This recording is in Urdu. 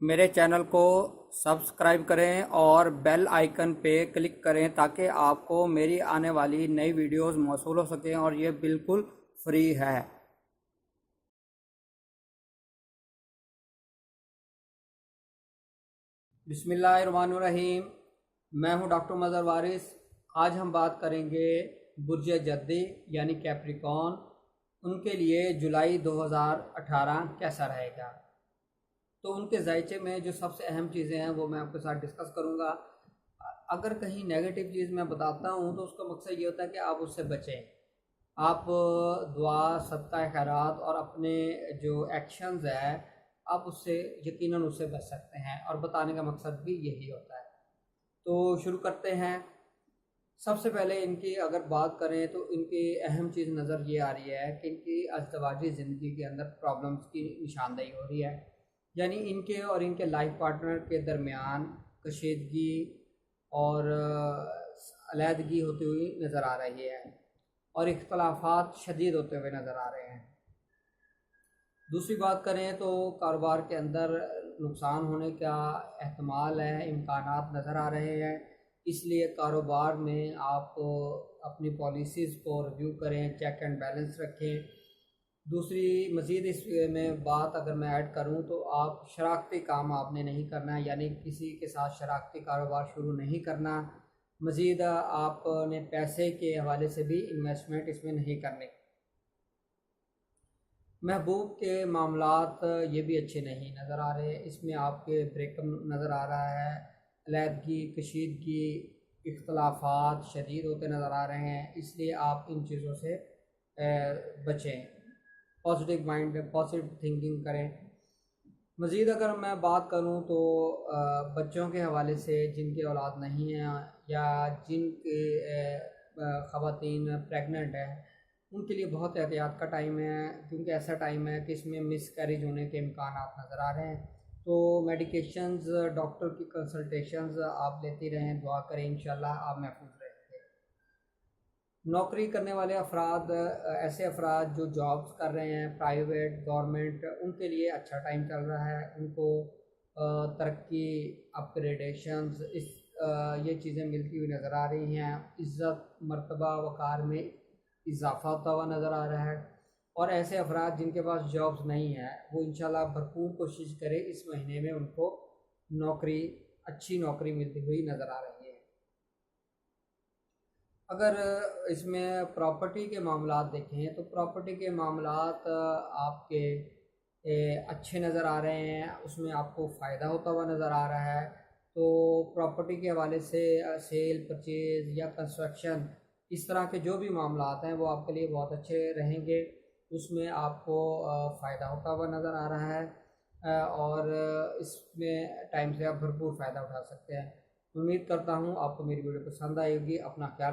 میرے چینل کو سبسکرائب کریں اور بیل آئیکن پہ کلک کریں تاکہ آپ کو میری آنے والی نئی ویڈیوز موصول ہو سکیں، اور یہ بالکل فری ہے۔ بسم اللہ الرحمن الرحیم۔ میں ہوں ڈاکٹر مظہر وارث۔ آج ہم بات کریں گے برج جدی یعنی کیپریکون، ان کے لیے جولائی 2018 کیسا رہے گا۔ تو ان کے ذائچے میں جو سب سے اہم چیزیں ہیں وہ میں آپ کے ساتھ ڈسکس کروں گا۔ اگر کہیں نیگیٹو چیز میں بتاتا ہوں تو اس کا مقصد یہ ہوتا ہے کہ آپ اس سے بچیں۔ آپ دعا، صدقہ خیرات اور اپنے جو ایکشنز ہے آپ اس سے یقیناً اس سے بچ سکتے ہیں، اور بتانے کا مقصد بھی یہی ہوتا ہے۔ تو شروع کرتے ہیں۔ سب سے پہلے ان کی اگر بات کریں تو ان کی اہم چیز نظر یہ آ رہی ہے کہ ان کی ازدواجی زندگی کے اندر پرابلمس کی نشاندہی ہو رہی ہے، یعنی ان کے اور ان کے لائف پارٹنر کے درمیان کشیدگی اور علیحدگی ہوتی ہوئی نظر آ رہی ہے، اور اختلافات شدید ہوتے ہوئے نظر آ رہے ہیں۔ دوسری بات کریں تو کاروبار کے اندر نقصان ہونے کا احتمال ہے، امکانات نظر آ رہے ہیں، اس لیے کاروبار میں آپ اپنی پالیسیز کو ریویو کریں، چیک اینڈ بیلنس رکھیں۔ دوسری مزید اس میں بات اگر میں ایڈ کروں تو آپ شراکتی کام آپ نے نہیں کرنا ہے، یعنی کسی کے ساتھ شراکتی کاروبار شروع نہیں کرنا۔ مزید آپ نے پیسے کے حوالے سے بھی انویسٹمنٹ اس میں نہیں کرنی۔ محبوب کے معاملات یہ بھی اچھے نہیں نظر آ رہے، اس میں آپ کے بریک اپ نظر آ رہا ہے، علیحدگی، کشیدگی، اختلافات شدید ہوتے نظر آ رہے ہیں، اس لیے آپ ان چیزوں سے بچیں، پازیٹیو مائنڈ، پازیٹیو تھنکنگ کریں۔ مزید اگر میں بات کروں تو بچوں کے حوالے سے جن کی اولاد نہیں ہیں یا جن کے خواتین پریگننٹ ہیں ان کے لیے بہت احتیاط کا ٹائم ہے، کیونکہ ایسا ٹائم ہے کہ اس میں مس کیریج ہونے کے امکانات نظر آ رہے ہیں۔ تو میڈیکیشنز، ڈاکٹر کی کنسلٹیشنز آپ لیتی رہیں، دعا کریں، انشاءاللہ آپ محفوظ رہیں گے۔ نوکری کرنے والے افراد، ایسے افراد جو جابس کر رہے ہیں پرائیویٹ، گورنمنٹ، ان کے لیے اچھا ٹائم چل رہا ہے، ان کو ترقی، اپ گریڈیشنز، یہ چیزیں ملتی ہوئی نظر آ رہی ہیں، عزت، مرتبہ، وقار میں اضافہ ہوتا ہوا نظر آ رہا ہے۔ اور ایسے افراد جن کے پاس جابس نہیں ہیں وہ انشاءاللہ بھرپور کوشش کرے، اس مہینے میں ان کو نوکری، اچھی نوکری ملتی ہوئی نظر آ رہی ہے۔ اگر اس میں پراپرٹی کے معاملات دیکھیں تو پراپرٹی کے معاملات آپ کے اچھے نظر آ رہے ہیں، اس میں آپ کو فائدہ ہوتا ہوا نظر آ رہا ہے۔ تو پراپرٹی کے حوالے سے سیل، پرچیز یا کنسٹرکشن، اس طرح کے جو بھی معاملات ہیں وہ آپ کے لیے بہت اچھے رہیں گے، اس میں آپ کو فائدہ ہوتا ہوا نظر آ رہا ہے، اور اس میں ٹائم سے آپ بھرپور فائدہ اٹھا سکتے ہیں۔ امید کرتا ہوں آپ کو میری ویڈیو پسند آئے گی۔ اپنا خیال